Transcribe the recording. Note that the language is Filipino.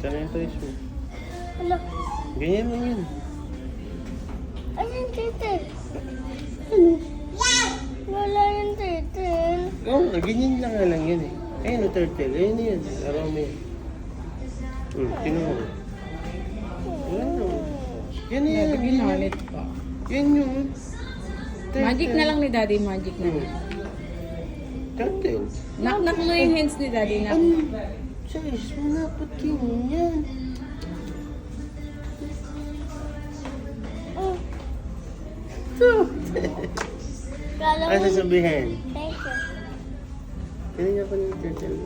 Saan yung toys mo? Hala. Ganyan lang yun. Ayun, titil. Ano? Wala yung titil. Oo, ganyan lang yun eh. Ayun, yung turtle. Ayun yun. Laro mo yun. Tingnan mo. Wala na. Yan yan. Nabigyan na ulit pa. Yan yung turtle. Magic na lang ni Daddy, magic na lang. Turtle. Knock-knock mo yung hands ni Daddy. Knock. Sis, manapot yun yan. Kala Ano mo, sasabihin? thank you. Tingnan niya pa ng turtle.